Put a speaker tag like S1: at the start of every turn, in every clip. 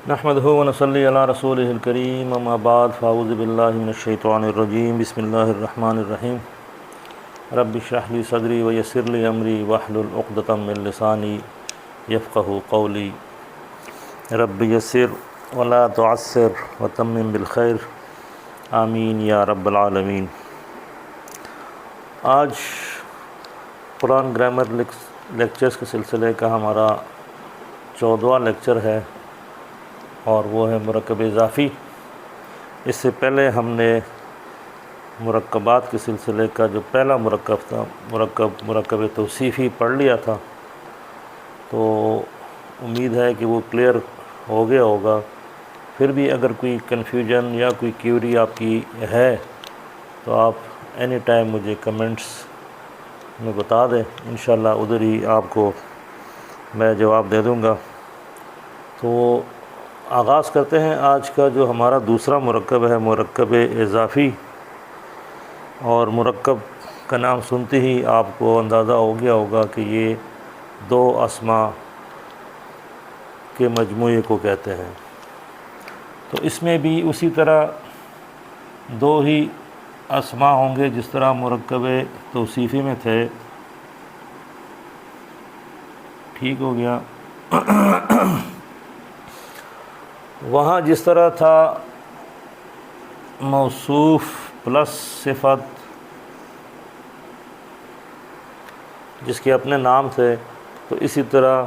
S1: نحمدہ ونصلی علی رسولہ الکریم، اما بعد، فاعوذ باللہ من الشیطان الرجیم، بسم اللہ الرحمن الرحیم۔ رب اشرح لی صدری ویسر لی امری واحلل عقدۃ من لسانی یفقہوا قولی۔ رب یسر ولا تعسر وتمم بالخیر، آمین یا رب العالمین۔ آج قرآن گرامر لیکچرز کے سلسلے کا ہمارا 14واں لیکچر ہے، اور وہ ہے مرکب اضافی۔ اس سے پہلے ہم نے مرکبات کے سلسلے کا جو پہلا مرکب تھا، مرکب توصیفی پڑھ لیا تھا، تو امید ہے کہ وہ کلیئر ہو گیا ہوگا۔ پھر بھی اگر کوئی کنفیوژن یا کوئی کیوری آپ کی ہے تو آپ اینی ٹائم مجھے کمنٹس میں بتا دیں، انشاءاللہ ادھر ہی آپ کو میں جواب دے دوں گا۔ تو آغاز کرتے ہیں آج کا جو ہمارا دوسرا مرکب ہے، مرکب اضافی۔ اور مرکب کا نام سنتے ہی آپ کو اندازہ ہو گیا ہوگا کہ یہ دو اسماء کے مجموعے کو کہتے ہیں۔ تو اس میں بھی اسی طرح دو ہی اسماء ہوں گے جس طرح مرکب توصیفی میں تھے۔ ٹھیک ہو گیا؟ وہاں جس طرح تھا موصوف پلس صفت جس کے اپنے نام تھے، تو اسی طرح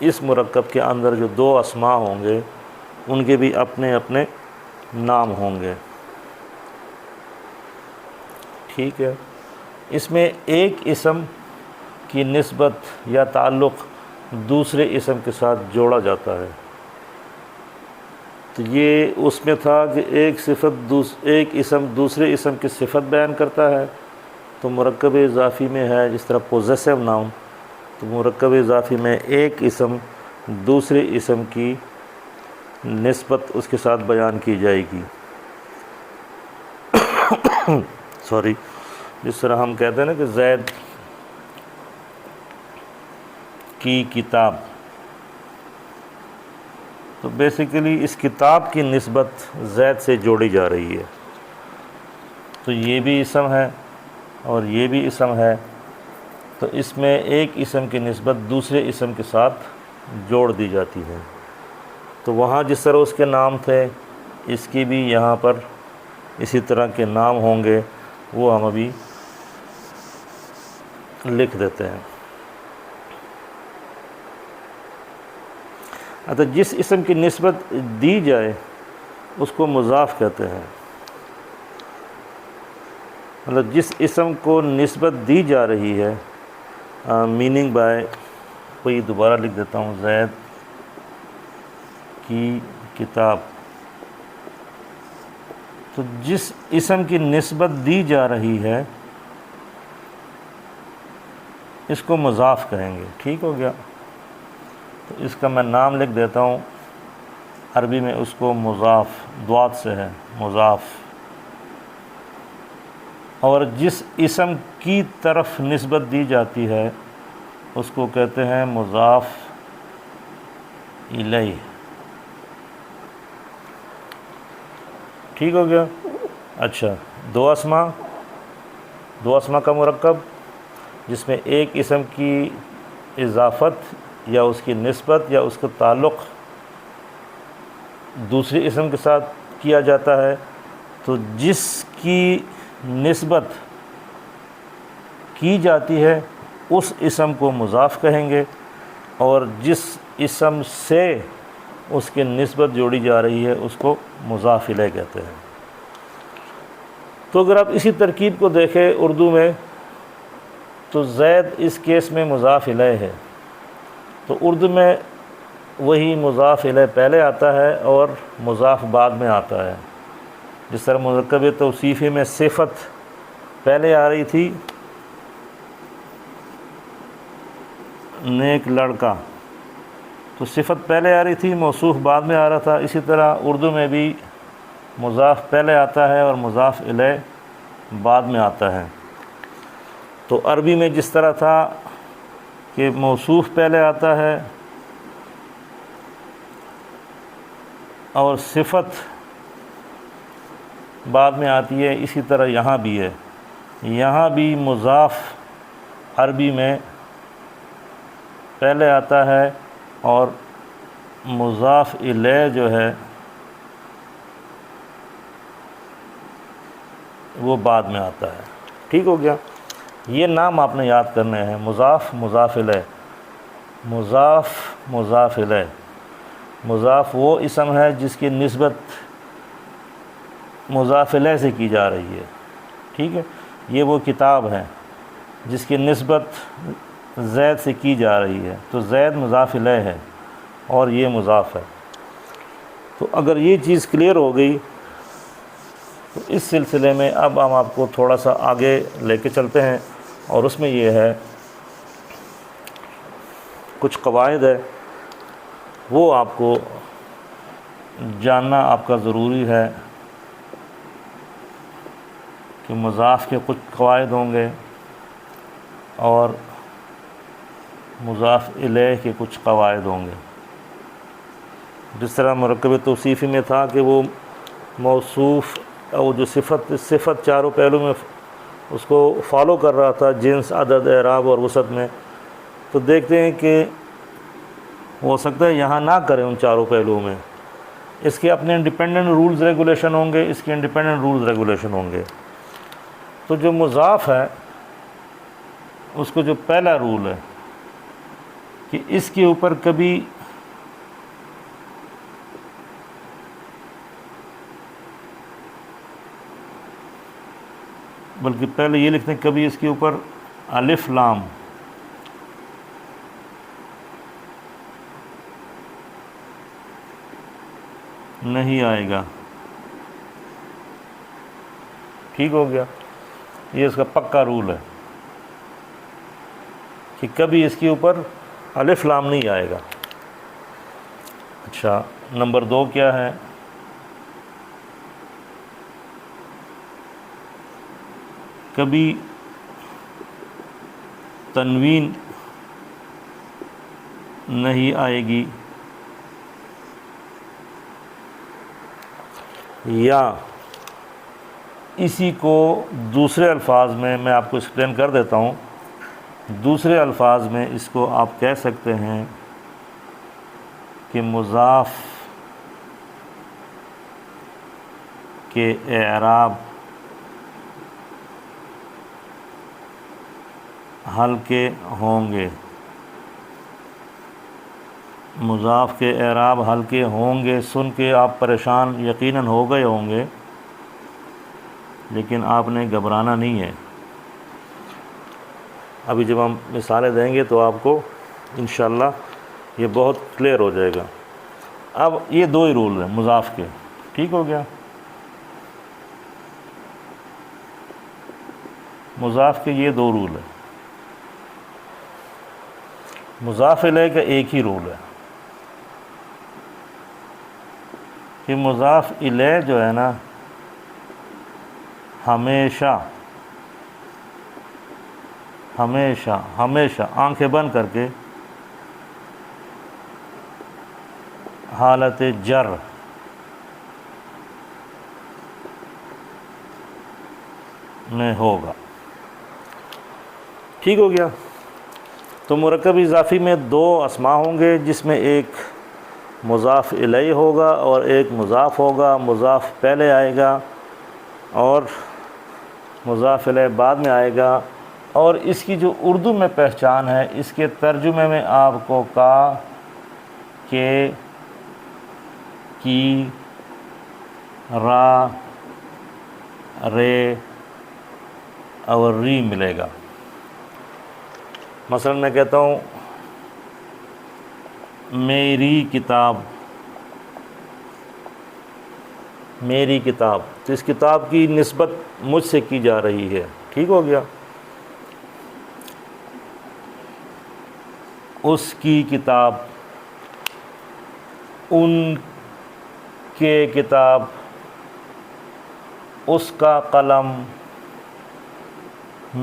S1: اس مرکب کے اندر جو دو اسماء ہوں گے ان کے بھی اپنے اپنے نام ہوں گے۔ ٹھیک ہے؟ اس میں ایک اسم کی نسبت یا تعلق دوسرے اسم کے ساتھ جوڑا جاتا ہے۔ تو یہ اس میں تھا کہ ایک اسم دوسرے اسم کی صفت بیان کرتا ہے، تو مرکب اضافی میں ہے جس طرح پوزیسو ناؤن، تو مرکب اضافی میں ایک اسم دوسرے اسم کی نسبت اس کے ساتھ بیان کی جائے گی۔ جس طرح ہم کہتے ہیں نا کہ زید کی کتاب، تو بیسیکلی اس کتاب کی نسبت زید سے جوڑی جا رہی ہے۔ تو یہ بھی اسم ہے اور یہ بھی اسم ہے، تو اس میں ایک اسم کی نسبت دوسرے اسم کے ساتھ جوڑ دی جاتی ہے۔ تو وہاں جس طرح اس کے نام تھے، اس کی بھی یہاں پر اسی طرح کے نام ہوں گے، وہ ہم ابھی لکھ دیتے ہیں۔ جس اسم کی نسبت دی جائے اس کو مضاف کہتے ہیں۔ مطلب جس اسم کو نسبت دی جا رہی ہے، میننگ بائی، کوئی دوبارہ لکھ دیتا ہوں، زید کی کتاب۔ تو جس اسم کی نسبت دی جا رہی ہے اس کو مضاف کہیں گے۔ ٹھیک ہو گیا؟ تو اس کا میں نام لکھ دیتا ہوں، عربی میں اس کو مضاف، ضاد سے ہے مضاف۔ اور جس اسم کی طرف نسبت دی جاتی ہے اس کو کہتے ہیں مضاف الیہ۔ ٹھیک ہو گیا؟ اچھا، دو اسما کا مرکب جس میں ایک اسم کی اضافت یا اس کی نسبت یا اس کا تعلق دوسرے اسم کے ساتھ کیا جاتا ہے، تو جس کی نسبت کی جاتی ہے اس اسم کو مضاف کہیں گے، اور جس اسم سے اس کی نسبت جوڑی جا رہی ہے اس کو مضاف الیہ کہتے ہیں۔ تو اگر آپ اسی ترکیب کو دیکھیں اردو میں، تو زید اس کیس میں مضاف الیہ ہے، تو اردو میں وہی مضاف الیہ پہلے آتا ہے اور مضاف بعد میں آتا ہے۔ جس طرح مرکب توصیفی میں صفت پہلے آ رہی تھی، نیک لڑکا، تو صفت پہلے آ رہی تھی، موصوف بعد میں آ رہا تھا۔ اسی طرح اردو میں بھی مضاف پہلے آتا ہے اور مضاف الیہ بعد میں آتا ہے۔ تو عربی میں جس طرح تھا کہ موصوف پہلے آتا ہے اور صفت بعد میں آتی ہے، اسی طرح یہاں بھی ہے، یہاں بھی مضاف عربی میں پہلے آتا ہے اور مضاف الیہ جو ہے وہ بعد میں آتا ہے۔ ٹھیک ہو گیا؟ یہ نام آپ نے یاد کرنے ہیں، مضاف، مضاف الیہ، مضاف، مضاف الیہ۔ مضاف وہ اسم ہے جس کی نسبت مضاف الیہ سے کی جا رہی ہے، ٹھیک ہے؟ یہ وہ کتاب ہے جس کی نسبت زید سے کی جا رہی ہے، تو زید مضاف الیہ ہے اور یہ مضاف ہے۔ تو اگر یہ چیز کلیئر ہو گئی تو اس سلسلے میں اب ہم آپ کو تھوڑا سا آگے لے کے چلتے ہیں، اور اس میں یہ ہے کچھ قواعد ہے وہ آپ کو جاننا آپ کا ضروری ہے کہ مضاف کے کچھ قواعد ہوں گے اور مضاف الیہ کے کچھ قواعد ہوں گے۔ جس طرح مرکب توصیفی میں تھا کہ وہ موصوف اور جو صفت چاروں پہلو میں اس کو فالو کر رہا تھا، جنس، عدد، اعراب اور وسعت میں، تو دیکھتے ہیں کہ ہو سکتا ہے یہاں نہ کریں ان چاروں پہلوؤں میں، اس کے اپنے انڈیپینڈنٹ رولز ریگولیشن ہوں گے، اس کے انڈیپینڈنٹ رولز ریگولیشن ہوں گے۔ تو جو مضاف ہے اس کو جو پہلا رول ہے کہ اس کے اوپر کبھی بلکہ پہلے یہ لکھتے ہیں کبھی اس کے اوپر الف لام نہیں آئے گا۔ ٹھیک ہو گیا؟ یہ اس کا پکا رول ہے کہ کبھی اس کے اوپر الف لام نہیں آئے گا۔ اچھا، نمبر 2 کیا ہے؟ کبھی تنوین نہیں آئے گی، یا اسی کو دوسرے الفاظ میں آپ کو ایکسپلین کر دیتا ہوں، دوسرے الفاظ میں اس کو آپ کہہ سکتے ہیں کہ مضاف کے اعراب ہلکے ہوں گے، مضاف کے اعراب ہلکے ہوں گے۔ سن کے آپ پریشان یقیناً ہو گئے ہوں گے، لیکن آپ نے گھبرانا نہیں ہے۔ ابھی جب ہم مثالیں دیں گے تو آپ کو انشاءاللہ یہ بہت کلیئر ہو جائے گا۔ اب یہ 2 ہی رول ہیں مضاف کے، ٹھیک ہو گیا؟ مضاف کے یہ 2 رول ہیں۔ مضاف الیہ کا ایک ہی رول ہے کہ مضاف الیہ جو ہے نا ہمیشہ ہمیشہ ہمیشہ آنکھیں بند کر کے حالت جر میں ہوگا۔ ٹھیک ہو گیا؟ تو مرکب اضافی میں 2 اسماء ہوں گے، جس میں ایک مضاف الیہ ہوگا اور ایک مضاف ہوگا۔ مضاف پہلے آئے گا اور مضاف الیہ بعد میں آئے گا، اور اس کی جو اردو میں پہچان ہے، اس کے ترجمے میں آپ کو کا، کے، کی، را، رے اور ری ملے گا۔ مثلا میں کہتا ہوں میری کتاب، میری کتاب، تو اس کتاب کی نسبت مجھ سے کی جا رہی ہے۔ ٹھیک ہو گیا؟ اس کی کتاب، ان کے کتاب، اس کا قلم،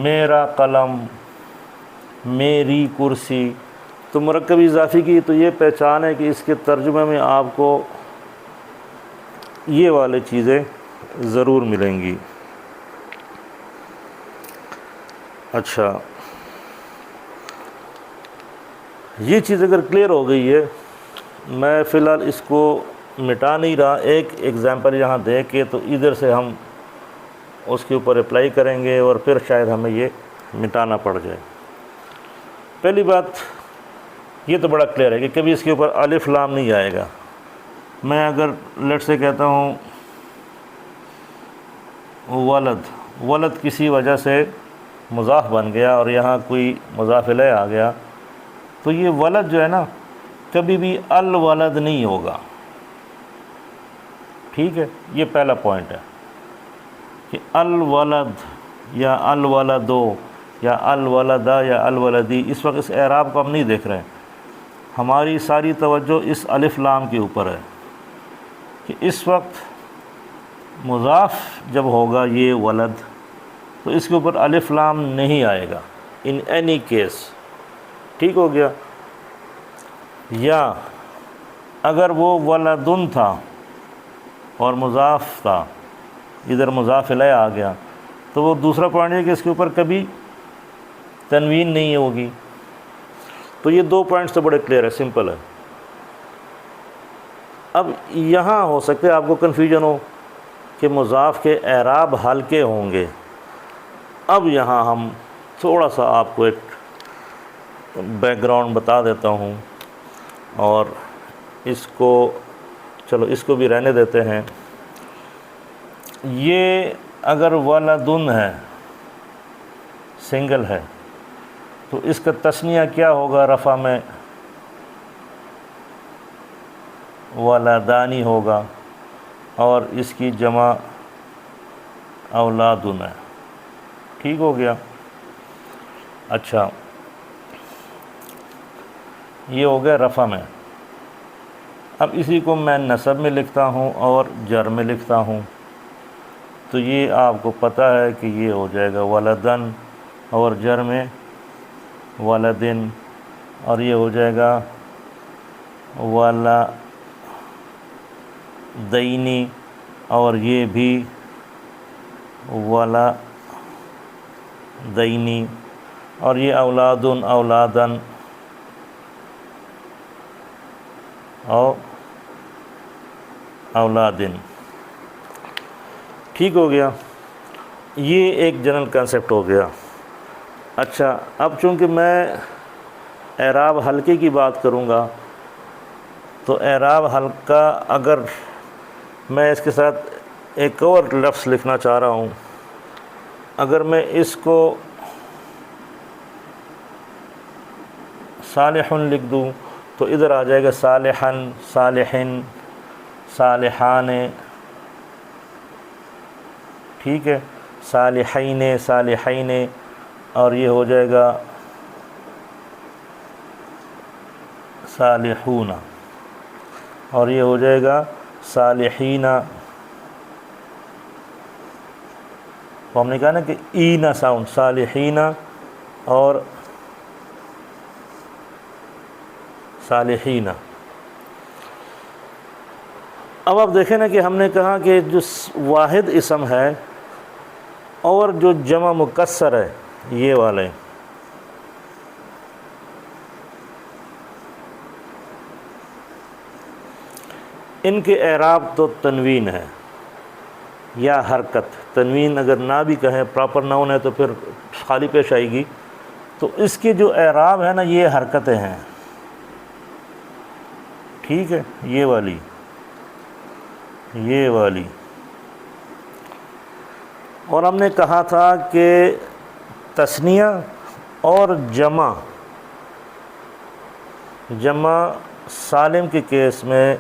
S1: میرا قلم، میری کرسی۔ تو مرکب اضافی کی تو یہ پہچان ہے کہ اس کے ترجمے میں آپ کو یہ والی چیزیں ضرور ملیں گی۔ اچھا، یہ چیز اگر کلیئر ہو گئی ہے، میں فی الحال اس کو مٹا نہیں رہا، ایک ایگزامپل یہاں دے کے تو ادھر سے ہم اس کے اوپر اپلائی کریں گے اور پھر شاید ہمیں یہ مٹانا پڑ جائے۔ پہلی بات یہ تو بڑا کلیئر ہے کہ کبھی اس کے اوپر الف لام نہیں آئے گا۔ میں اگر لیٹ سے کہتا ہوں ولد، ولد کسی وجہ سے مضاف بن گیا اور یہاں کوئی مضاف الیہ آ گیا، تو یہ ولد جو ہے نا کبھی بھی الولد نہیں ہوگا۔ ٹھیک ہے، یہ پہلا پوائنٹ ہے کہ الولد یا الولدو یا الولدہ یا الولدی، اس وقت اس اعراب کو ہم نہیں دیکھ رہے ہیں، ہماری ساری توجہ اس الف لام کے اوپر ہے کہ اس وقت مضاف جب ہوگا یہ ولد تو اس کے اوپر الف لام نہیں آئے گا ان اینی کیس۔ ٹھیک ہو گیا؟ یا اگر وہ ولدن تھا اور مضاف تھا، ادھر مضاف الیہ آ گیا، تو وہ دوسرا پوائنٹ ہے کہ اس کے اوپر کبھی تنوین نہیں ہوگی۔ تو یہ دو پوائنٹس تو بڑے کلیئر ہے، سمپل ہے۔ اب یہاں ہو سکتا ہے آپ کو کنفیوژن ہو کہ مضاف کے اعراب ہلکے ہوں گے۔ اب یہاں ہم تھوڑا سا آپ کو ایک بیک گراؤنڈ بتا دیتا ہوں، اور اس کو چلو اس کو بھی رہنے دیتے ہیں۔ یہ اگر ولدن ہے، سنگل ہے، تو اس کا تثنیہ کیا ہوگا؟ رفع میں ولدانی ہوگا، اور اس کی جمع اولادن ہے۔ ٹھیک ہو گیا؟ اچھا، یہ ہو گیا رفع میں۔ اب اسی کو میں نصب میں لکھتا ہوں اور جر میں لکھتا ہوں، تو یہ آپ کو پتہ ہے کہ یہ ہو جائے گا ولدن، اور جر میں ولدن، اور یہ ہو جائے گا ولدینی، اور یہ بھی ولدینی، اور یہ اولادن اولادن اور اولادن۔ ٹھیک ہو گیا؟ یہ ایک جنرل کنسپٹ ہو گیا۔ اچھا، اب چونکہ میں اعراب حلقے کی بات کروں گا، تو اعراب حلقہ اگر میں اس کے ساتھ ایک اور لفظ لکھنا چاہ رہا ہوں، اگر میں اس کو صالحن لکھ دوں تو ادھر آ جائے گا صالحن، صالحن، صالحان۔ ٹھیک ہے، صالحین، صالحین، اور یہ ہو جائے گا صالحون، اور یہ ہو جائے گا صالحین۔ تو ہم نے کہا نا کہ اینا ساؤنڈ، صالحین اور صالحین۔ اب آپ دیکھیں نا کہ ہم نے کہا کہ جو واحد اسم ہے اور جو جمع مکسر ہے، یہ والے، ان کے اعراب تو تنوین ہے یا حرکت۔ تنوین اگر نہ بھی کہیں، پراپر ناؤن ہے تو پھر خالی پیش آئے گی، تو اس کے جو اعراب ہے نا یہ حرکتیں ہیں۔ ٹھیک ہے، یہ والی، یہ والی۔ اور ہم نے کہا تھا کہ تثنیہ اور جمع سالم کے کیس میں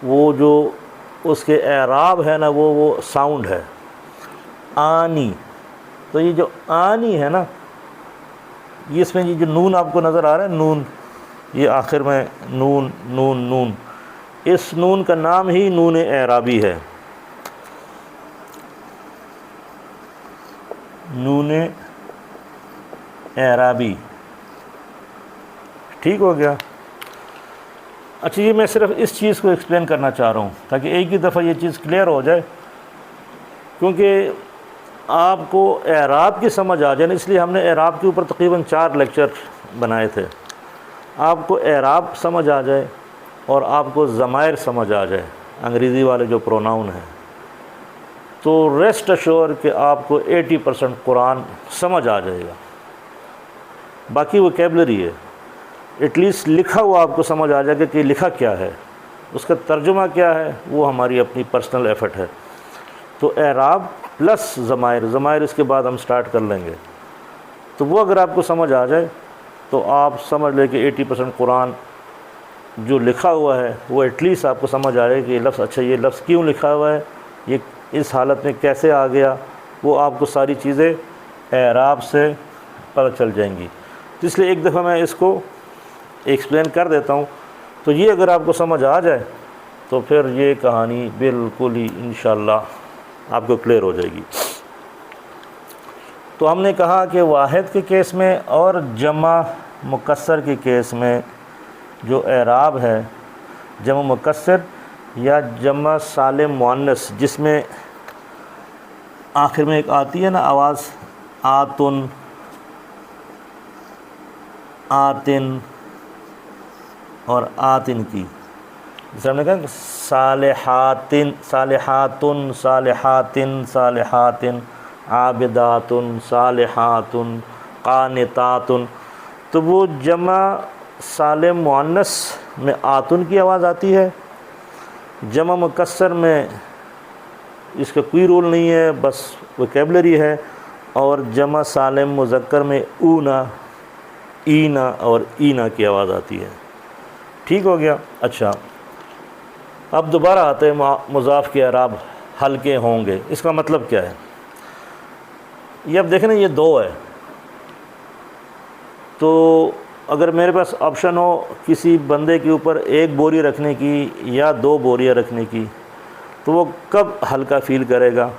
S1: وہ جو اس کے اعراب ہے نا وہ ساؤنڈ ہے، آنی۔ تو یہ جو آنی ہے نا، یہ اس میں یہ جو نون آپ کو نظر آ رہا ہے، نون، یہ آخر میں نون نون نون، اس نون کا نام ہی نون اعرابی ہے، نون اعرابی۔ ٹھیک ہو گیا؟ اچھا یہ میں صرف اس چیز کو ایکسپلین کرنا چاہ رہا ہوں تاکہ ایک ہی دفعہ یہ چیز کلیئر ہو جائے، کیونکہ آپ کو اعراب کی سمجھ آ جائے نا، اس لیے ہم نے اعراب کے اوپر تقریباً 4 لیکچر بنائے تھے۔ آپ کو اعراب سمجھ آ جائے اور آپ کو ضمائر سمجھ آ جائے، انگریزی والے جو پروناؤن ہیں، تو ریسٹ اشور کہ آپ کو 80% قرآن سمجھ آ جائے گا۔ باقی ووکیبلری ہے، ایٹ لیسٹ لکھا ہوا آپ کو سمجھ آ جائے گا کہ لکھا کیا ہے، اس کا ترجمہ کیا ہے، وہ ہماری اپنی پرسنل ایفرٹ ہے۔ تو اعراب پلس ضمائر اس کے بعد ہم سٹارٹ کر لیں گے، تو وہ اگر آپ کو سمجھ آ جائے تو آپ سمجھ لیں کہ 80% قرآن جو لکھا ہوا ہے وہ ایٹ لیسٹ آپ کو سمجھ آئے کہ یہ لفظ، اچھا یہ لفظ کیوں لکھا ہوا ہے، یہ اس حالت میں کیسے آ گیا، وہ آپ کو ساری چیزیں اعراب سے پتہ چل جائیں گی۔ تو اس لیے ایک دفعہ میں اس کو ایکسپلین کر دیتا ہوں، تو یہ اگر آپ کو سمجھ آ جائے تو پھر یہ کہانی بالکل ہی انشاءاللہ آپ کو کلیئر ہو جائے گی۔ تو ہم نے کہا کہ واحد کے کیس میں اور جمع مکسر کے کیس میں جو اعراب ہے، جمع مکسر یا جمع سالم مؤنث، جس میں آخر میں ایک آتی ہے نا آواز، آتن، آتن اور آتن کی، جیسے ہم نے کہا کہ صالحاتن، صالحاتن، صالحاتن، صالحاتن، عابداتن، صالحاتن، قانتاتن، تو وہ جمع سالم مؤنث میں آتن کی آواز آتی ہے، جمع مکسر میں اس کا کوئی رول نہیں ہے، بس ووکیبلری ہے، اور جمع سالم مذکر میں اونا، اینا اور اینا کی آواز آتی ہے۔ ٹھیک ہو گیا؟ اچھا اب دوبارہ آتے ہیں مضاف کے اعراب ہلکے ہوں گے، اس کا مطلب کیا ہے؟ یہ اب دیکھیں نا، یہ 2 ہے، تو اگر میرے پاس آپشن ہو کسی بندے کے اوپر 1 بوری رکھنے کی یا 2 بوریاں رکھنے کی، تو وہ کب ہلکا فیل کرے گا؟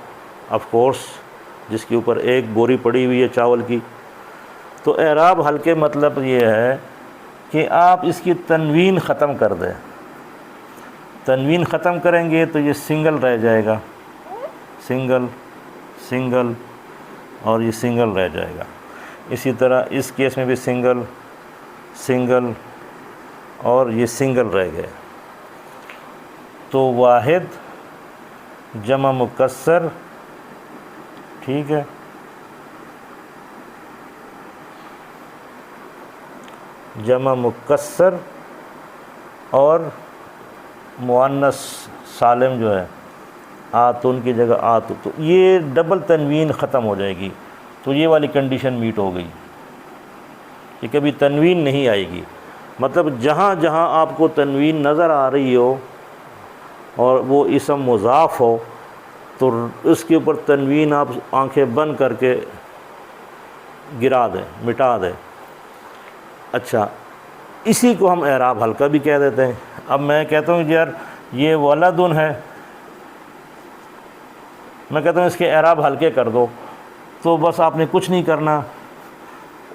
S1: آف کورس جس کے اوپر 1 بوری پڑی ہوئی ہے چاول کی۔ تو اعراب ہلکے مطلب یہ ہے کہ آپ اس کی تنوین ختم کر دیں، تنوین ختم کریں گے تو یہ سنگل رہ جائے گا، سنگل، سنگل، اور یہ سنگل رہ جائے گا۔ اسی طرح اس کیس میں بھی سنگل، سنگل، اور یہ سنگل رہ گئے۔ تو واحد جمع مکسر، ٹھیک ہے، جمع مکسر اور مؤنث سالم جو ہے آتن کی جگہ آتو، تو یہ ڈبل تنوین ختم ہو جائے گی، تو یہ والی کنڈیشن میٹ ہو گئی کہ کبھی تنوین نہیں آئے گی۔ مطلب جہاں جہاں آپ کو تنوین نظر آ رہی ہو اور وہ اسم مضاف ہو تو اس کے اوپر تنوین آپ آنکھیں بند کر کے گرا دیں، مٹا دیں۔ اچھا اسی کو ہم اعراب ہلکا بھی کہہ دیتے ہیں۔ اب میں کہتا ہوں یار یہ ولدن ہے، میں کہتا ہوں اس کے اعراب ہلکے کر دو، تو بس آپ نے کچھ نہیں کرنا،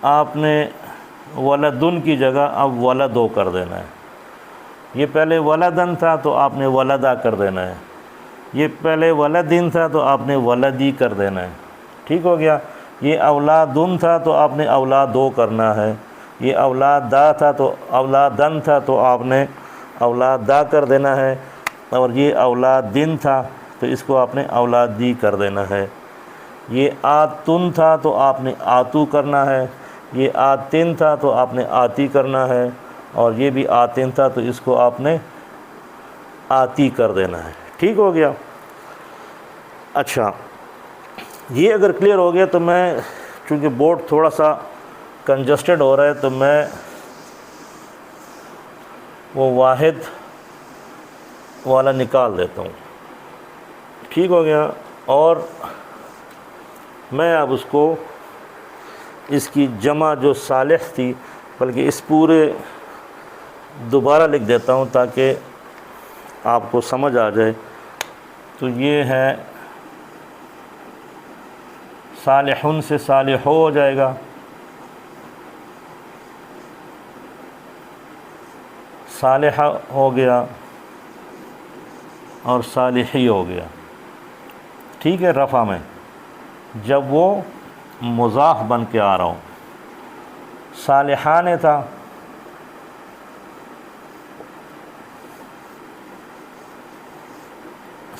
S1: آپ نے ولدن کی جگہ اب ولدو کر دینا ہے۔ یہ پہلے ولدن تھا تو آپ نے ولدا کر دینا ہے، یہ پہلے ولدن تھا تو آپ نے ولدی کر دینا ہے۔ ٹھیک ہو گیا؟ یہ اولادن تھا تو آپ نے اولادو کرنا ہے، یہ اولادا تھا تو اولادن تھا تو آپ نے اولادا کر دینا ہے، اور یہ اولادن تھا تو اس کو آپ نے اولادی کر دینا ہے۔ یہ آتن تھا تو آپ نے آتو کرنا ہے، یہ آتن تھا تو آپ نے آتی کرنا ہے، اور یہ بھی آتن تھا تو اس کو آپ نے آتی کر دینا ہے۔ ٹھیک ہو گیا؟ اچھا یہ اگر کلیئر ہو گیا تو میں، چونکہ بورڈ تھوڑا سا کنجسٹڈ ہو رہا ہے، تو میں وہ واحد والا نکال دیتا ہوں۔ ٹھیک ہو گیا؟ اور میں اب اس کو، اس کی جمع جو صالح تھی، بلکہ اس پورے دوبارہ لکھ دیتا ہوں تاکہ آپ کو سمجھ آ جائے۔ تو یہ ہے صالحن سے صالحو ہو جائے گا، صالحہ ہو گیا اور صالحی ہو گیا، ٹھیک ہے، رفع میں جب وہ مضاف بن کے آ رہا ہو۔ صالحان تھا،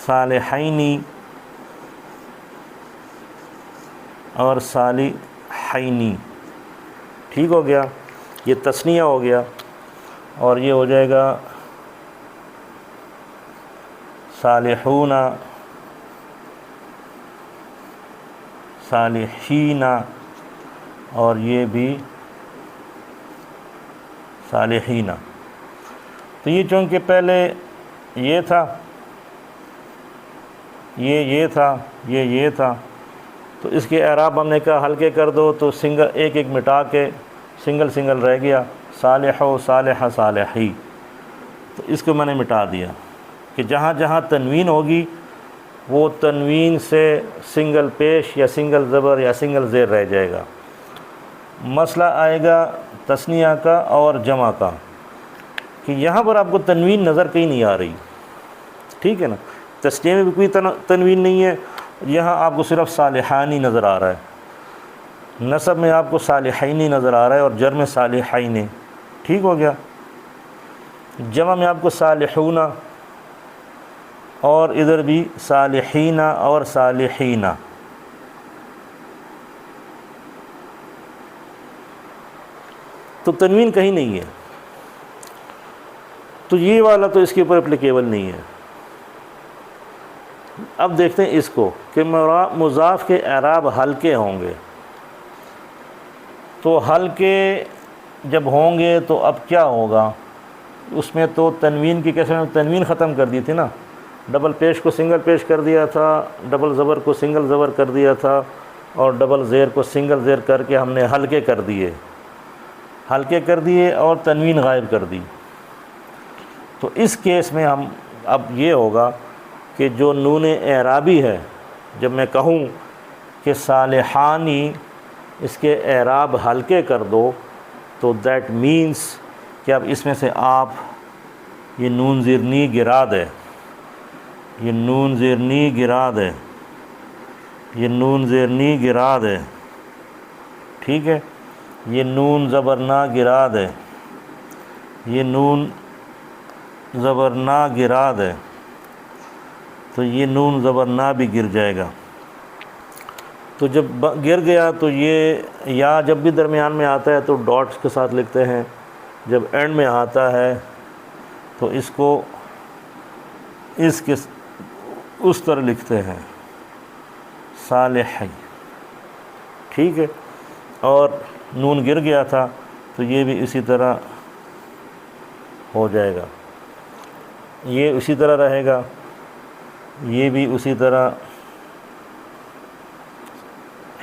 S1: صالحینی اور صالحینی، ٹھیک ہو گیا، یہ تثنیہ ہو گیا، اور یہ ہو جائے گا صالحون، صالحین، اور یہ بھی صالحین۔ تو یہ چونکہ پہلے یہ تھا، یہ تھا، یہ تھا، تو اس کے اعراب ہم نے کہا ہلکے کر دو، تو سنگل ایک ایک مٹا کے سنگل رہ گیا، صالح و صالح صالحی، تو اس کو میں نے مٹا دیا کہ جہاں جہاں تنوین ہوگی وہ تنوین سے سنگل پیش یا سنگل زبر یا سنگل زیر رہ جائے گا۔ مسئلہ آئے گا تثنیہ کا اور جمع کا، کہ یہاں پر آپ کو تنوین نظر کہیں نہیں آ رہی، ٹھیک ہے نا، تثنیہ میں بھی کوئی تنوین نہیں ہے، یہاں آپ کو صرف صالحانی نظر آ رہا ہے، نسب میں آپ کو صالحینی نظر آ رہا ہے اور جر میں صالحین، ٹھیک ہو گیا۔ جمع میں آپ کو صالحون اور ادھر بھی صالحین اور صالحین، تو تنوین کہیں نہیں ہے، تو یہ والا تو اس کے اوپر اپلیکیبل نہیں ہے۔ اب دیکھتے ہیں اس کو کہ مضاف کے اعراب ہلکے ہوں گے، تو ہلکے جب ہوں گے تو اب کیا ہوگا، اس میں تو تنوین کی کیسے تنوین ختم کر دی تھی نا، ڈبل پیش کو سنگل پیش کر دیا تھا، ڈبل زبر کو سنگل زبر کر دیا تھا، اور ڈبل زیر کو سنگل زیر کر کے ہم نے ہلکے کر دیے اور تنوین غائب کر دی۔ تو اس کیس میں ہم اب یہ ہوگا کہ جو نون اعرابی ہے، جب میں کہوں کہ صالحانی اس کے اعراب ہلکے کر دو، تو دیٹ مینس کہ اب اس میں سے آپ یہ نون زیرنی گرا دیں، یہ نون زیرنی گرا دیں، یہ نون زیرنی گرا دیں، ٹھیک ہے، یہ نون زبرنا گرا دیں، یہ نون زبرنا گرا دیں، تو یہ نون زبرنا بھی گر جائے گا۔ تو جب گر گیا تو یہ یا جب بھی درمیان میں آتا ہے تو ڈاٹس کے ساتھ لکھتے ہیں، جب اینڈ میں آتا ہے تو اس کو اس طرح لکھتے ہیں صالحی، ٹھیک ہے، اور نون گر گیا تھا تو یہ بھی اسی طرح ہو جائے گا، یہ اسی طرح رہے گا، یہ بھی اسی طرح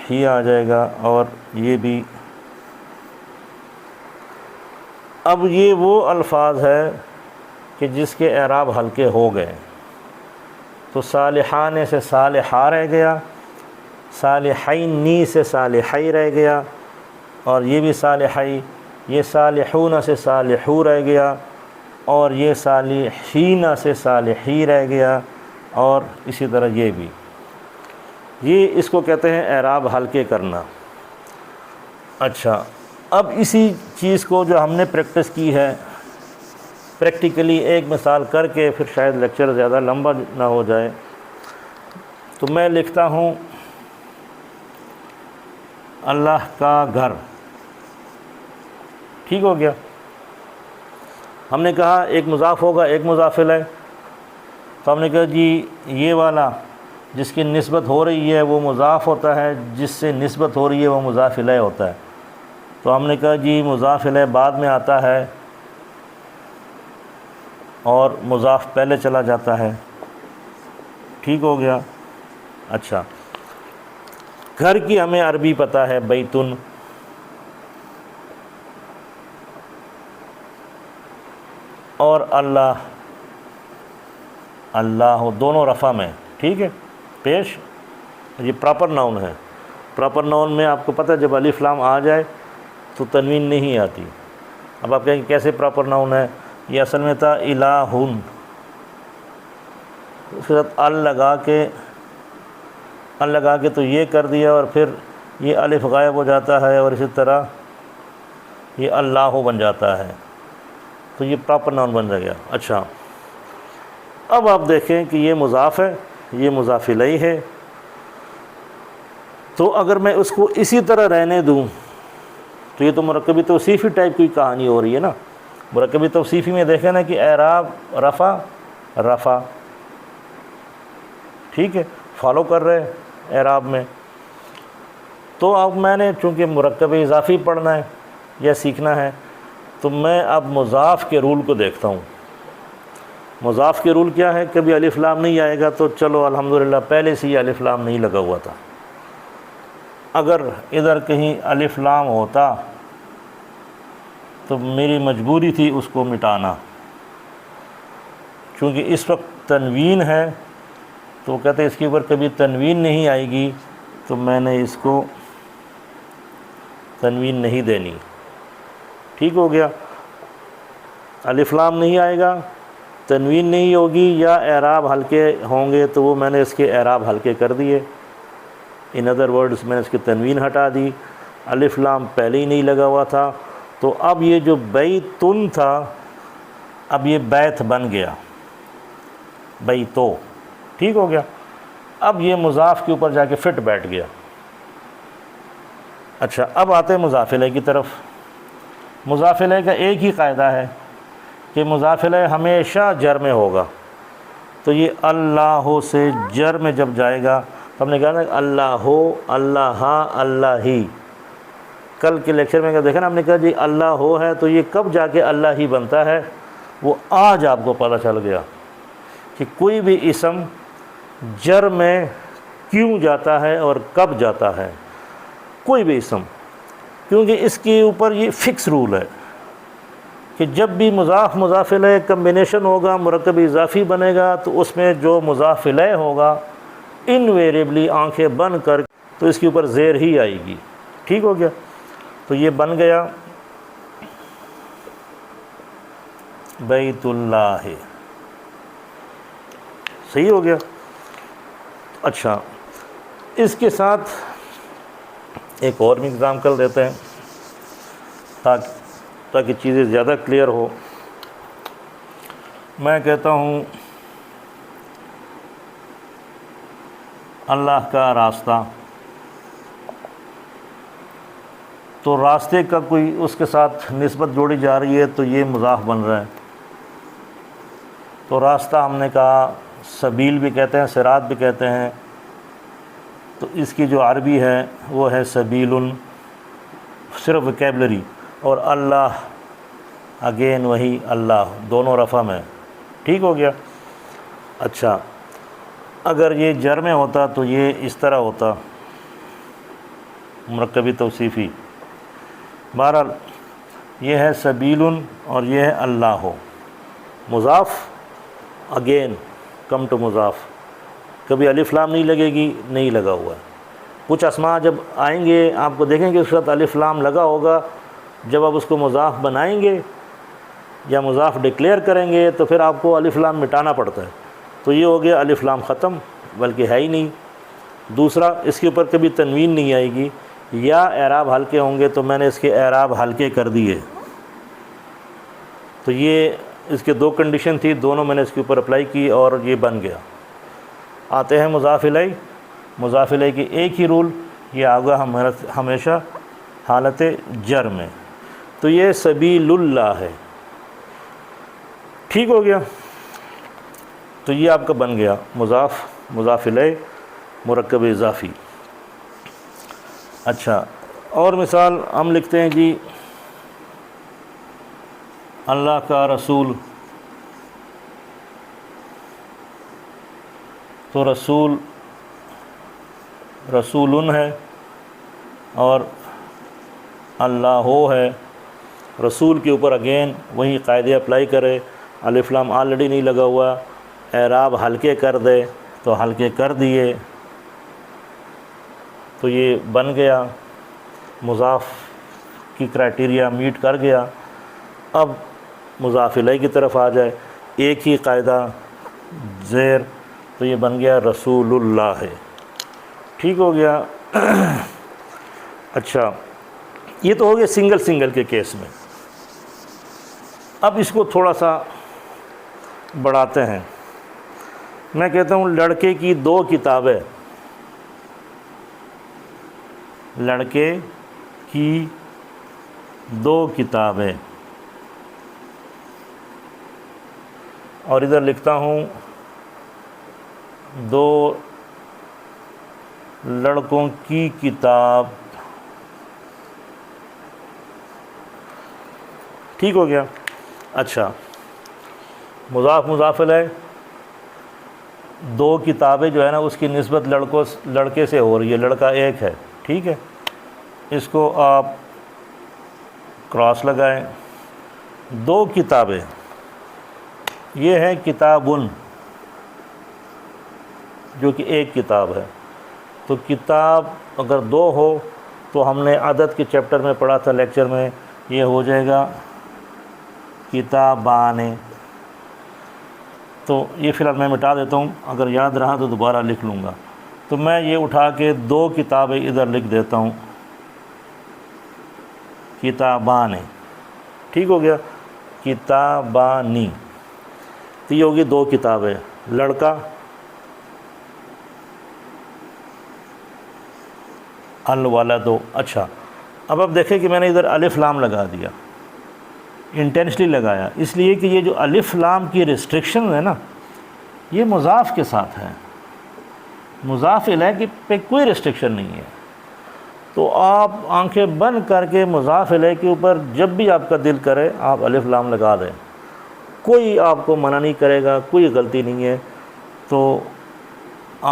S1: ہی آ جائے گا، اور یہ بھی۔ اب یہ وہ الفاظ ہے کہ جس کے اعراب ہلکے ہو گئے، تو صالحان سے صالحہ رہ گیا، صالحینی سے صالحی رہ گیا، اور یہ بھی صالحی، یہ صالحون سے صالحو رہ گیا، اور یہ صالحین سے صالحی رہ گیا، اور اسی طرح یہ بھی۔ یہ اس کو کہتے ہیں اعراب ہلکے کرنا۔ اچھا، اب اسی چیز کو جو ہم نے پریکٹس کی ہے پریکٹیکلی ایک مثال کر کے، پھر شاید لیکچر زیادہ لمبا نہ ہو جائے، تو میں لکھتا ہوں اللہ کا گھر، ٹھیک ہو گیا۔ ہم نے کہا ایک مضاف ہوگا ایک مضاف الیہ، تو ہم نے کہا جی یہ والا جس کی نسبت ہو رہی ہے وہ مضاف ہوتا ہے، جس سے نسبت ہو رہی ہے وہ مضاف الیہ ہوتا ہے، تو ہم نے کہا جی مضاف الیہ بعد میں آتا ہے اور مضاف پہلے چلا جاتا ہے، ٹھیک ہو گیا۔ اچھا، گھر کی ہمیں عربی پتہ ہے بیتن، اور اللہ دونوں رفع میں، ٹھیک ہے، پیش، یہ پراپر ناؤن ہے۔ پراپر ناؤن میں آپ کو پتہ ہے جب الف لام آ جائے تو تنوین نہیں آتی۔ اب آپ کہیں کہ کیسے پراپر ناؤن ہے، یہ اصل میں تھا الہن، اس کے ساتھ ال لگا کے تو یہ کر دیا، اور پھر یہ الف غائب ہو جاتا ہے، اور اسی طرح یہ اللہ بن جاتا ہے، تو یہ پراپر ناؤن بن گیا۔ اچھا، اب آپ دیکھیں کہ یہ مضاف ہے، یہ مضاف الیہ ہے، تو اگر میں اس کو اسی طرح رہنے دوں تو یہ تو مرکبی توصیفی ٹائپ کی کہانی ہو رہی ہے نا۔ مرکبی توصیفی میں دیکھیں نا کہ اعراب رفع، ٹھیک ہے، فالو کر رہے اعراب میں۔ تو اب میں نے چونکہ مرکب اضافی پڑھنا ہے یا سیکھنا ہے، تو میں اب مضاف کے رول کو دیکھتا ہوں۔ مضاف کے رول کیا ہے؟ کبھی الف لام نہیں آئے گا تو چلو الحمدللہ پہلے سے ہی الف لام نہیں لگا ہوا تھا۔ اگر ادھر کہیں الف لام ہوتا تو میری مجبوری تھی اس کو مٹانا، چونکہ اس وقت تنوین ہے، تو کہتے ہیں اس کے اوپر کبھی تنوین نہیں آئے گی تو میں نے اس کو تنوین نہیں دینی۔ ٹھیک ہو گیا، الف لام نہیں آئے گا، تنوین نہیں ہوگی، یا اعراب ہلکے ہوں گے تو وہ میں نے اس کے اعراب ہلکے کر دیے۔ ان ادر ورڈز میں نے اس کی تنوین ہٹا دی، الف لام پہلے ہی نہیں لگا ہوا تھا، تو اب یہ جو بیتن تھا اب یہ بیت بن گیا، بیتو، ٹھیک ہو گیا۔ اب یہ مضاف کے اوپر جا کے فٹ بیٹھ گیا۔ اچھا، اب آتے ہیں مضاف الیہ کی طرف۔ مضاف الیہ کا ایک ہی قاعدہ ہے کہ مضاف الیہ ہمیشہ جر میں ہوگا، تو یہ اللہ سے جر میں جب جائے گا تو ہم نے کہا نا اللہ ہو، اللہ، اللہ ہی۔ کل کے لیکچر میں دیکھا نا ہم نے کہا جی اللہ ہو ہے تو یہ کب جا کے اللہ ہی بنتا ہے، وہ آج آپ کو پتہ چل گیا کہ کوئی بھی اسم جر میں کیوں جاتا ہے اور کب جاتا ہے، کوئی بھی اسم، کیونکہ اس کے اوپر یہ فکس رول ہے کہ جب بھی مضاف الیہ کمبینیشن ہوگا، مرکب اضافی بنے گا، تو اس میں جو مضاف الیہ ہوگا انویریبلی آنکھیں بند کر تو اس کے اوپر زیر ہی آئے گی۔ ٹھیک ہو گیا، تو یہ بن گیا بیت اللہ، صحیح ہو گیا۔ اچھا، اس کے ساتھ ایک اور ایگزام کر دیتے ہیں تاکہ چیزیں زیادہ کلیئر ہو۔ میں کہتا ہوں اللہ کا راستہ، تو راستے کا کوئی اس کے ساتھ نسبت جوڑی جا رہی ہے تو یہ مضاف بن رہا ہے۔ تو راستہ ہم نے کہا سبیل بھی کہتے ہیں، صراط بھی کہتے ہیں، تو اس کی جو عربی ہے وہ ہے سبیل، صرف وکیبلری، اور اللہ اگین وہی اللہ، دونوں رفع میں۔ ٹھیک ہو گیا۔ اچھا، اگر یہ جر میں ہوتا تو یہ اس طرح ہوتا، مرکبی توصیفی۔ بہرحال یہ ہے سبیل اور یہ ہے اللہ ہو، مضاف اگین کم ٹو مضاف، کبھی الف لام نہیں لگے گی، نہیں لگا ہوا ہے۔ کچھ اسماء جب آئیں گے آپ کو دیکھیں گے اس کے ساتھ الف لام لگا ہوگا، جب آپ اس کو مضاف بنائیں گے یا مضاف ڈکلیئر کریں گے تو پھر آپ کو الف لام مٹانا پڑتا ہے، تو یہ ہو گیا الف لام ختم، بلکہ ہے ہی نہیں۔ دوسرا، اس کے اوپر کبھی تنوین نہیں آئے گی، یا اعراب ہلکے ہوں گے تو میں نے اس کے اعراب ہلکے کر دیے، تو یہ اس کے دو کنڈیشن تھی، دونوں میں نے اس کے اوپر اپلائی کی اور یہ بن گیا۔ آتے ہیں مضاف الیہ۔ مضاف الیہ کی ایک ہی رول، یہ آگا ہمیشہ حالت جر میں، تو یہ سبیل اللہ ہے۔ ٹھیک ہو گیا، تو یہ آپ کا بن گیا مضاف الیہ مرکب اضافی۔ اچھا، اور مثال ہم لکھتے ہیں جی اللہ کا رسول، تو رسول ہے اور اللہ ہو ہے۔ رسول کے اوپر اگین وہی قاعدے اپلائی کرے، الف لام آلریڈی نہیں لگا ہوا، اعراب ہلکے کر دے تو ہلکے کر دیے، تو یہ بن گیا، مضاف کی کرائٹیریا میٹ کر گیا۔ اب مضاف الیہ کی طرف آ جائے، ایک ہی قاعدہ زیر، تو یہ بن گیا رسول اللہ ہے۔ ٹھیک ہو گیا۔ اچھا، یہ تو ہو گیا سنگل کے کیس میں۔ اب اس کو تھوڑا سا بڑھاتے ہیں۔ میں کہتا ہوں لڑکے کی 2 کتابیں، لڑکے کی 2 کتابیں، اور ادھر لکھتا ہوں 2 لڑکوں کی کتاب۔ ٹھیک ہو گیا۔ اچھا، مضاف مضاف الیہ 2 کتابیں جو ہے نا اس کی نسبت لڑکے سے ہو رہی ہے، لڑکا ایک ہے، ٹھیک ہے، اس کو آپ کراس لگائیں۔ 2 کتابیں، یہ ہے کتابن جو کہ ایک کتاب ہے، تو کتاب اگر 2 ہو تو ہم نے عدد کے چیپٹر میں پڑھا تھا لیکچر میں، یہ ہو جائے گا کتابان۔ تو یہ فی الحال میں مٹا دیتا ہوں، اگر یاد رہا تو دوبارہ لکھ لوں گا۔ تو میں یہ اٹھا کے 2 کتابیں ادھر لکھ دیتا ہوں، کتابان، ٹھیک ہو گیا، کتابانی، تو یہ ہوگی 2 کتابیں، لڑکا الولد۔ اچھا، اب آپ دیکھیں کہ میں نے ادھر الف لام لگا دیا، انٹینشلی لگایا، اس لیے کہ یہ جو الف لام کی ریسٹرکشن ہے نا، یہ مضاف کے ساتھ ہے، مضاف الیہ پہ کوئی ریسٹرکشن نہیں ہے۔ تو آپ آنکھیں بند کر کے مضاف الیہ کے اوپر جب بھی آپ کا دل کرے آپ الف لام لگا دیں، کوئی آپ کو منع نہیں کرے گا، کوئی غلطی نہیں ہے، تو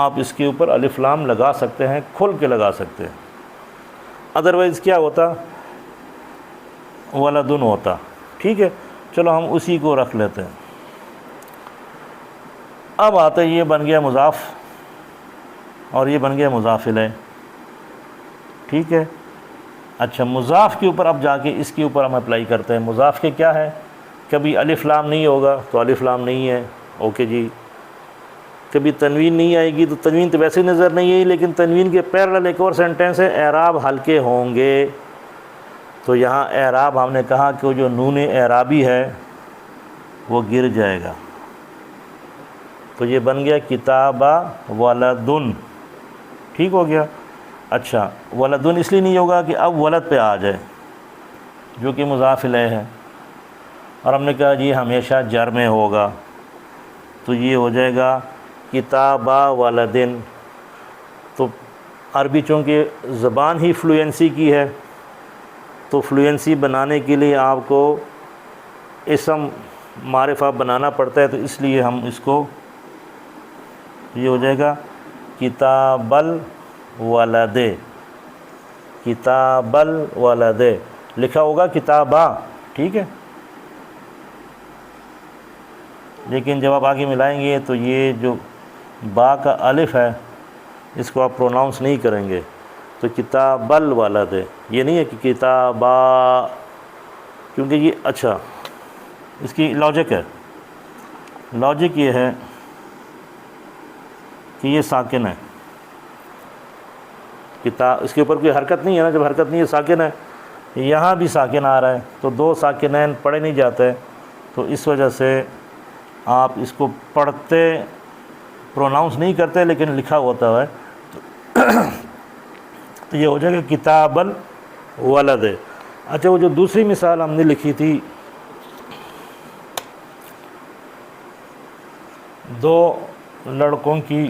S1: آپ اس کے اوپر الف لام لگا سکتے ہیں، کھل کے لگا سکتے ہیں۔ ادروائز کیا ہوتا؟ ولدن ہوتا۔ ٹھیک ہے، چلو ہم اسی کو رکھ لیتے ہیں۔ اب آتے یہ بن گیا مضاف اور یہ بن گیا مضاف الیہ، ٹھیک ہے۔ اچھا، مضاف کے اوپر اب جا کے اس کے اوپر ہم اپلائی کرتے ہیں۔ مضاف کے کیا ہے؟ کبھی الف لام نہیں ہوگا تو الف لام نہیں ہے، اوکے جی۔ کبھی تنوین نہیں آئے گی تو تنوین تو ویسے نظر نہیں آئی، لیکن تنوین کے پیرلل ایک اور سینٹینس ہے، اعراب ہلکے ہوں گے، تو یہاں اعراب ہم نے کہا کہ وہ جو نون اعرابی ہے وہ گر جائے گا، تو یہ بن گیا کتابہ ولدن، ٹھیک ہو گیا۔ اچھا، ولدن اس لیے نہیں ہوگا کہ اب ولد پہ آ جائے جو کہ مضاف الیہ ہے، اور ہم نے کہا جی ہمیشہ جر میں ہوگا، تو یہ ہو جائے گا کتابہ ولدن۔ تو عربی چونکہ زبان ہی فلوئنسی کی ہے، تو فلوئنسی بنانے کے لیے آپ کو اسم معرفہ بنانا پڑتا ہے، تو اس لیے ہم اس کو، یہ ہو جائے گا کتاب الولد، کتاب الولد لکھا ہوگا کتابہ، ٹھیک ہے، لیکن جب آپ آگے ملائیں گے تو یہ جو با کا الف ہے اس کو آپ پروناؤنس نہیں کریں گے، تو کتاب الولد ہے، یہ نہیں ہے کہ کتابہ، کیونکہ یہ، اچھا اس کی لاجک ہے، لاجک یہ ہے کہ یہ ساکن ہے، کتاب اس کے اوپر کوئی حرکت نہیں ہے نا، جب حرکت نہیں ہے ساکن ہے، یہاں بھی ساکن آ رہا ہے، تو 2 ساکنین پڑھے نہیں جاتے، تو اس وجہ سے آپ اس کو پڑھتے پروناؤنس نہیں کرتے لیکن لکھا ہوتا ہے، تو یہ ہو جائے گا کتاب الولد۔ اچھا، وہ جو دوسری مثال ہم نے لکھی تھی، 2 لڑکوں کی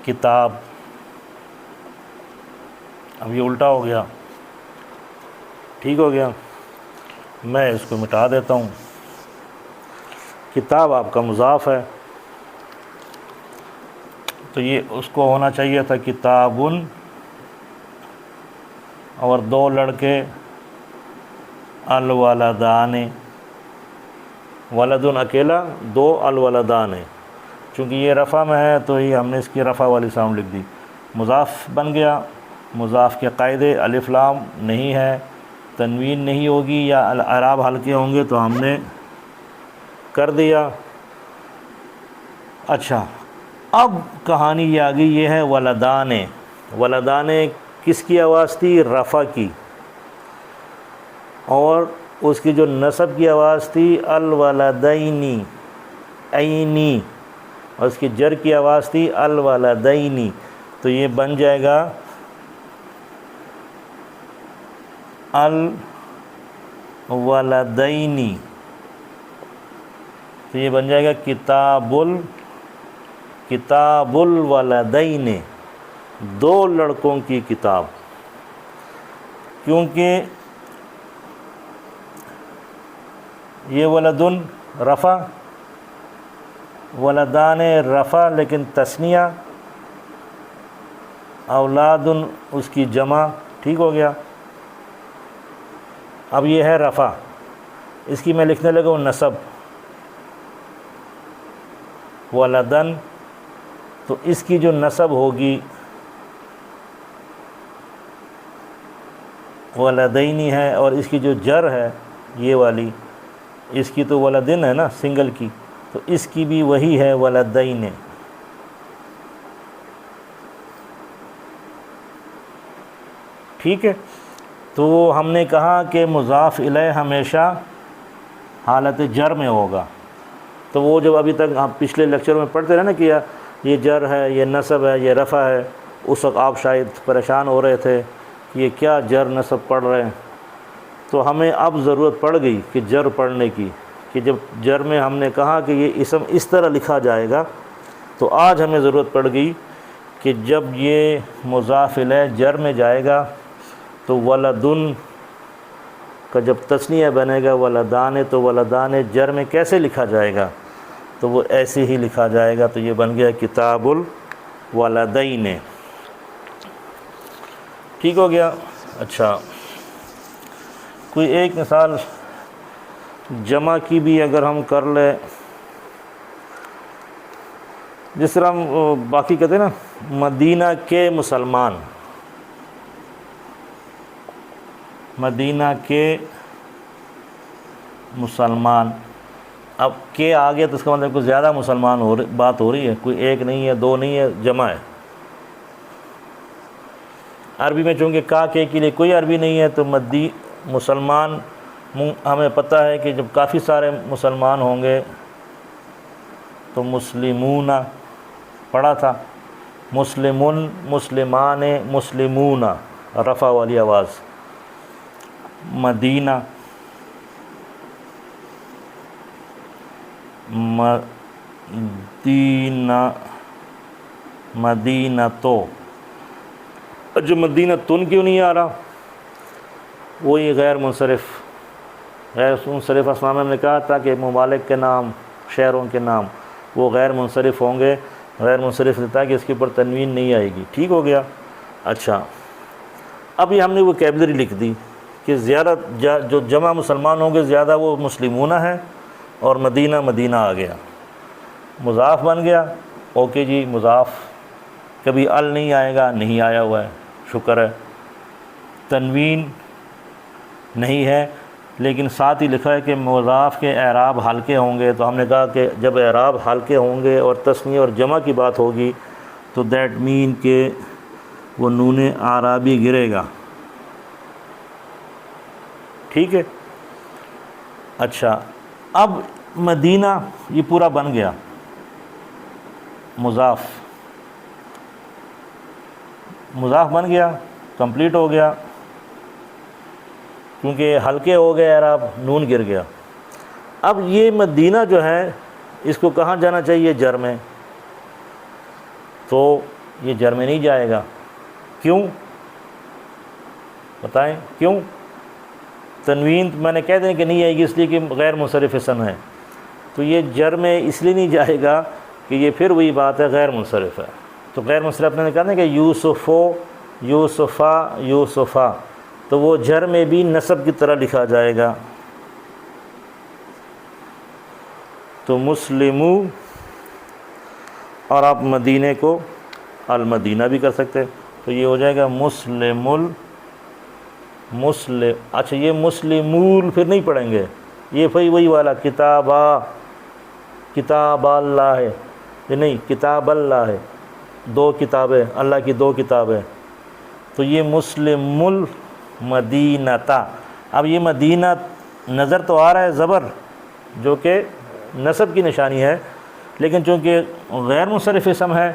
S1: کتاب، اب یہ الٹا ہو گیا، ٹھیک ہو گیا، میں اس کو مٹا دیتا ہوں۔ کتاب آپ کا مضاف ہے، تو یہ اس کو ہونا چاہیے تھا کتابن، اور 2 لڑکے الولدان، ولدن اکیلا، 2 الولدان، چونکہ یہ رفع میں ہے تو یہ ہم نے اس کی رفع والی ساؤنڈ لکھ دی، مضاف بن گیا، مضاف کے قاعدے الف لام نہیں ہے، تنوین نہیں ہوگی یا اعراب ہلکے ہوں گے تو ہم نے کر دیا۔ اچھا، اب کہانی یہ آ گئی، یہ ہے ولدان۔ ولدان کس کی آواز تھی؟ رفع کی، اور اس کی جو نصب کی آواز تھی الولدینی، عینی، اور اس کی جر کی آواز تھی الولدینی، تو یہ بن جائے گا الولدینی، تو یہ بن جائے گا کتاب الولدین، دو لڑکوں کی کتاب، کیونکہ یہ ولدن رفع، ولدان رفع لیکن تثنیہ، اولاد اس کی جمع، ٹھیک ہو گیا۔ اب یہ ہے رفع، اس کی میں لکھنے لگا ہوں نصب، ولدن، تو اس کی جو نصب ہوگی ولدینی ہے، اور اس کی جو جر ہے یہ والی، اس کی تو ولدن ہے نا سنگل کی، تو اس کی بھی وہی ہے ولدین۔ ٹھیک ہے، تو ہم نے کہا کہ مضاف الیہ ہمیشہ حالت جر میں ہوگا، تو وہ جب ابھی تک آپ پچھلے لیکچر میں پڑھتے رہے نا کہ یہ جر ہے، یہ نصب ہے، یہ رفع ہے، اس وقت آپ شاید پریشان ہو رہے تھے کہ یہ کیا جر نصب پڑھ رہے ہیں، تو ہمیں اب ضرورت پڑ گئی کہ جر پڑھنے کی، کہ جب جر میں ہم نے کہا کہ یہ اسم اس طرح لکھا جائے گا، تو آج ہمیں ضرورت پڑ گئی کہ جب یہ مضاف الیہ جر میں جائے گا تو ولدن کا جب تثنیہ بنے گا ولدان، تو ولدان جر میں کیسے لکھا جائے گا؟ تو وہ ایسے ہی لکھا جائے گا، تو یہ بن گیا کتاب الولدین۔ ٹھیک ہو گیا؟ اچھا، کوئی ایک مثال جمع کی بھی اگر ہم کر لیں، جس طرح ہم باقی کہتے ہیں نا مدینہ کے مسلمان، مدینہ کے مسلمان، اب کے آگے تو اس کا مطلب کوئی زیادہ مسلمان بات ہو رہی ہے، کوئی ایک نہیں ہے، دو نہیں ہے، جمع ہے۔ عربی میں چونکہ کا کے لیے کوئی عربی نہیں ہے، تو مسلمان ہمیں پتہ ہے کہ جب کافی سارے مسلمان ہوں گے تو مسلمون پڑھا تھا، مسلمون، مسلمان، مسلمون، رفع والی آواز، مدینہ، مدینہ تو، جو مدینہ تن کیوں نہیں آ رہا؟ وہی غیر منصرف اسماء میں ہم نے کہا تھا کہ ممالک کے نام، شہروں کے نام وہ غیر منصرف ہوں گے، غیر منصرف دیتا ہے کہ اس کے اوپر تنوین نہیں آئے گی۔ ٹھیک ہو گیا؟ اچھا، اب یہ ہم نے وہ کیبلری لکھ دی کہ زیادہ جو جمع مسلمان ہوں گے زیادہ وہ مسلمون ہے، اور مدینہ آ گیا، مضاف بن گیا، اوکے جی مضاف، کبھی ال نہیں آئے گا، نہیں آیا ہوا ہے، شکر ہے، تنوین نہیں ہے، لیکن ساتھ ہی لکھا ہے کہ مضاف کے اعراب ہلکے ہوں گے، تو ہم نے کہا کہ جب اعراب ہلکے ہوں گے اور تثنیہ اور جمع کی بات ہوگی تو دیٹ مین کہ وہ نون اعرابی گرے گا۔ ٹھیک ہے؟ اچھا، اب مدینہ یہ پورا بن گیا، مضاف بن گیا، کمپلیٹ ہو گیا، کیونکہ ہلکے ہو گئے اعراب، نون گر گیا۔ اب یہ مدینہ جو ہے اس کو کہاں جانا چاہیے؟ جر میں، تو یہ جر میں نہیں جائے گا، کیوں بتائیں کیوں؟ تنوین میں نے کہہ دیں کہ نہیں آئے گی، اس لیے کہ غیر منصرف اسم ہے، تو یہ جر میں اس لیے نہیں جائے گا کہ یہ پھر وہی بات ہے غیر منصرف ہے، تو غیر منصرف نے کہا نا کہ یوسفو، یوسفا، یوسفا، تو وہ جر میں بھی نصب کی طرح لکھا جائے گا، تو مسلمو، اور آپ مدینے کو المدینہ بھی کر سکتے، تو یہ ہو جائے گا مسلم مسلم، اچھا یہ مسلمول پھر نہیں پڑھیں گے، یہ وہی والا کتابہ، کتاب اللہ ہے، یہ نہیں کتاب اللہ ہے، دو کتابیں، اللہ کی دو کتابیں، تو یہ مسلم المدینہ. اب یہ مدینہ نظر تو آ رہا ہے زبر جو کہ نصب کی نشانی ہے، لیکن چونکہ غیر منصرف اسم ہے،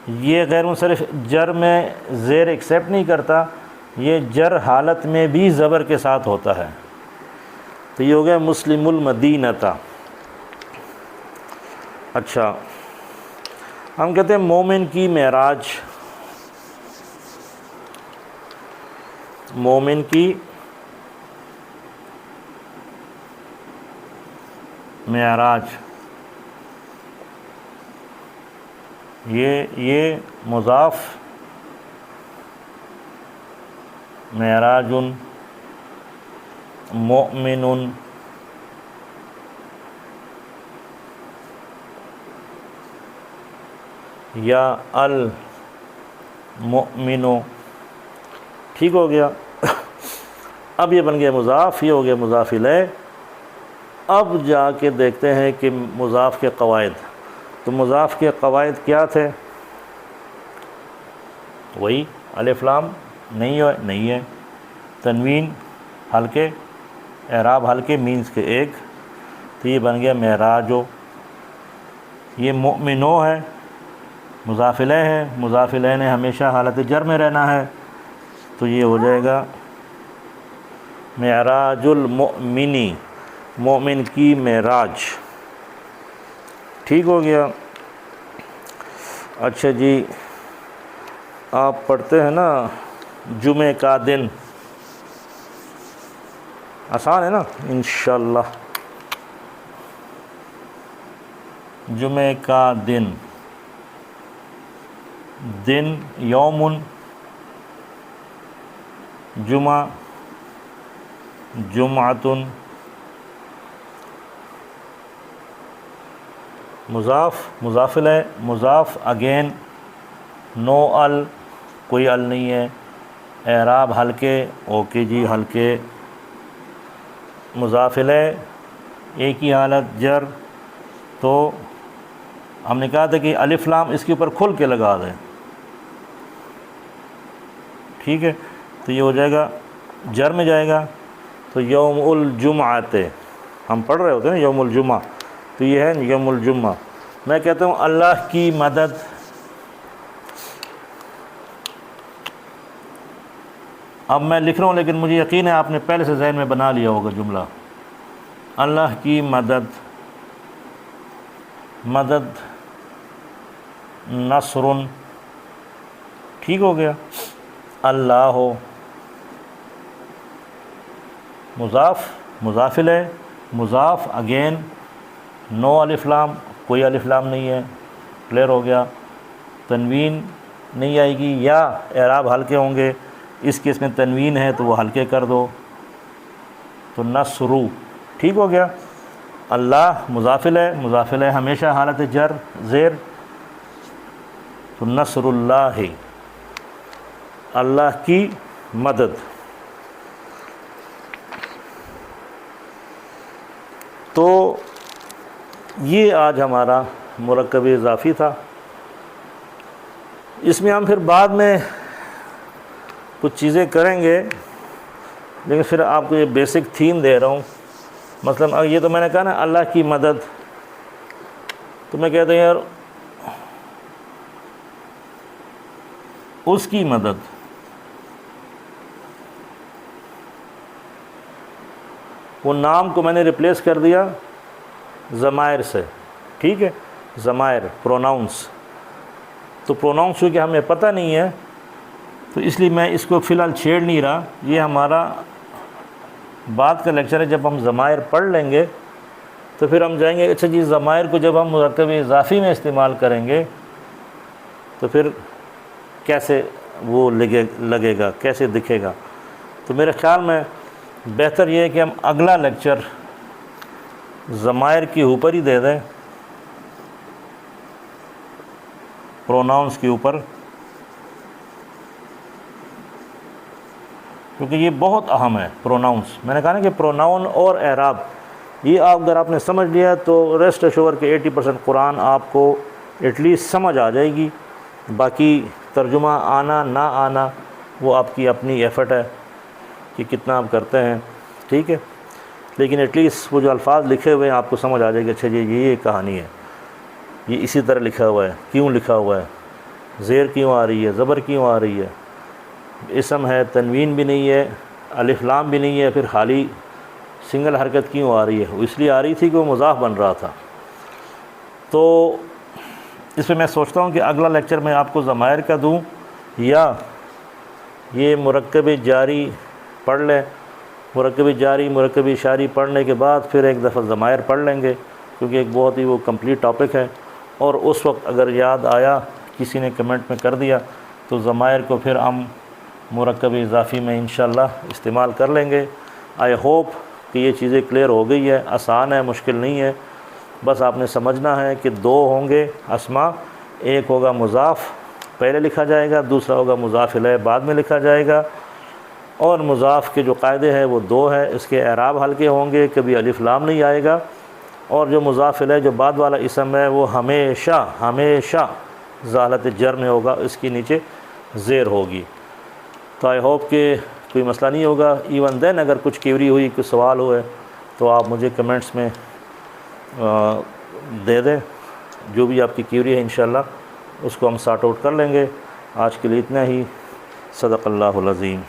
S1: یہ غیر منصرف جر میں زیر ایکسیپٹ نہیں کرتا، یہ جر حالت میں بھی زبر کے ساتھ ہوتا ہے، تو یہ ہو گیا مسلم المدینہ. اچھا ہم کہتے ہیں مومن کی معراج، مومن کی معراج، یہ مضاف، معراج مؤمن، یا المؤمن، ٹھیک ہو گیا. اب یہ بن گیا مضاف، یہ ہو گیا مضاف الیہ. اب جا کے دیکھتے ہیں کہ مضاف کے قواعد. تو مضاف کے قواعد کیا تھے؟ وہی الف لام نہیں ہے، تنوین حلقے، اعراب حلقے، مینز کے ایک، تو یہ بن گیا معراجو. یہ مؤمنو ہے، مضاف الیہ ہے، مضاف الیہ نے ہمیشہ حالت جر میں رہنا ہے، تو یہ ہو جائے گا معراج المؤمنی، مومن کی معراج. ٹھیک ہو گیا. اچھا جی، آپ پڑھتے ہیں نا جمعہ کا دن، آسان ہے نا انشاءاللہ. جمعہ کا دن، دن یومن، جمعہ جمعتن. مضاف، مضاف الیہ، مضاف اگین، نو ال، کوئی ال نہیں ہے، اعراب حلقے، اوکے جی حلقے، مضاف الیہ ایک ہی حالت جر، تو ہم نے کہا تھا کہ الف لام اس کے اوپر کھل کے لگا دیں، ٹھیک ہے. تو یہ ہو جائے گا جر میں جائے گا، تو یوم الجمعۃ، ہم پڑھ رہے ہوتے ہیں نا یوم الجمعہ، تو یہ ہے یوم الجمعہ. میں کہتا ہوں اللہ کی مدد، اب میں لکھ رہا ہوں لیکن مجھے یقین ہے آپ نے پہلے سے ذہن میں بنا لیا ہوگا جملہ. اللہ کی مدد، مدد نصر، ٹھیک ہو گیا. اللہ ہو، مضاف، مضاف الیہ، مضاف اگین، نو الف لام، کوئی الف لام نہیں ہے، کلیئر ہو گیا. تنوین نہیں آئے گی، یا اعراب حلقے ہوں گے، اس کیس میں تنوین ہے تو وہ حلقے کر دو، تو نصرو، ٹھیک ہو گیا. اللہ مضاف الیہ، مضاف الیہ ہمیشہ حالت جر زیر، تو نصر اللہ، اللہ کی مدد. تو یہ آج ہمارا مرکب اضافی تھا. اس میں ہم پھر بعد میں کچھ چیزیں کریں گے، لیکن پھر آپ کو یہ بیسک تھیم دے رہا ہوں. مثلا یہ تو میں نے کہا نا اللہ کی مدد، تو میں کہتا ہوں یار اس کی مدد، وہ نام کو میں نے ریپلیس کر دیا ضمائر سے، ٹھیک ہے، ضمائر پروناؤنس. تو پروناؤنس چونکہ ہمیں پتہ نہیں ہے تو اس لیے میں اس کو فی الحال چھیڑ نہیں رہا. یہ ہمارا بعد کا لیکچر ہے، جب ہم ضمائر پڑھ لیں گے تو پھر ہم جائیں گے اچھا جی ضمائر کو جب ہم مرکب اضافی میں استعمال کریں گے تو پھر کیسے وہ لگے گا، کیسے دکھے گا. تو میرے خیال میں بہتر یہ ہے کہ ہم اگلا لیکچر ضمائر کے اوپر ہی دے دیں، پروناؤنس کے اوپر. کیونکہ یہ بہت اہم ہے پروناؤنس. میں نے کہا نا کہ پروناؤن اور اعراب یہ اگر آپ نے سمجھ لیا تو ریسٹ ایشور کہ 80% قرآن آپ کو ایٹ لیسٹ سمجھ آ جائے گی. باقی ترجمہ آنا نہ آنا وہ آپ کی اپنی ایفرٹ ہے کہ کتنا آپ کرتے ہیں. ٹھیک ہے، لیکن ایٹ لیسٹ وہ جو الفاظ لکھے ہوئے ہیں آپ کو سمجھ آ جائے گا. اچھا جی یہ کہانی ہے، یہ اسی طرح لکھا ہوا ہے، کیوں لکھا ہوا ہے، زیر کیوں آ رہی ہے، زبر کیوں آ رہی ہے، اسم ہے تنوین بھی نہیں ہے، الف لام بھی نہیں ہے، پھر خالی سنگل حرکت کیوں آ رہی ہے. وہ اس لیے آ رہی تھی کہ وہ مضاف بن رہا تھا. تو اس پہ میں سوچتا ہوں کہ اگلا لیکچر میں آپ کو ضمائر کا دوں یا یہ مرکب جاری پڑھ لیں. مرکب جاری مرکب اشاری پڑھنے کے بعد پھر ایک دفعہ ضمائر پڑھ لیں گے، کیونکہ ایک بہت ہی وہ کمپلیٹ ٹاپک ہے. اور اس وقت اگر یاد آیا، کسی نے کمنٹ میں کر دیا، تو ضمائر کو پھر ہم مرکب اضافی میں انشاءاللہ استعمال کر لیں گے. آئی ہوپ کہ یہ چیزیں کلیئر ہو گئی ہے. آسان ہے، مشکل نہیں ہے. بس آپ نے سمجھنا ہے کہ دو ہوں گے اسما، ایک ہوگا مضاف پہلے لکھا جائے گا، دوسرا ہوگا مضاف الیہ بعد میں لکھا جائے گا. اور مضاف کے جو قاعدے ہیں وہ دو ہے، اس کے اعراب ہلکے ہوں گے، کبھی الف لام نہیں آئے گا. اور جو مضاف الیہ جو بعد والا اسم ہے وہ ہمیشہ ہمیشہ ذالت جر میں ہوگا، اس کی نیچے زیر ہوگی. تو آئی ہوپ کہ کوئی مسئلہ نہیں ہوگا. ایون دین اگر کچھ کیوری ہوئی، کوئی سوال ہوئے تو آپ مجھے کمنٹس میں دے دیں. جو بھی آپ کی کیوری ہے انشاءاللہ اس کو ہم سارٹ آؤٹ کر لیں گے. آج کے لیے اتنا ہی. صدق اللہ العظیم.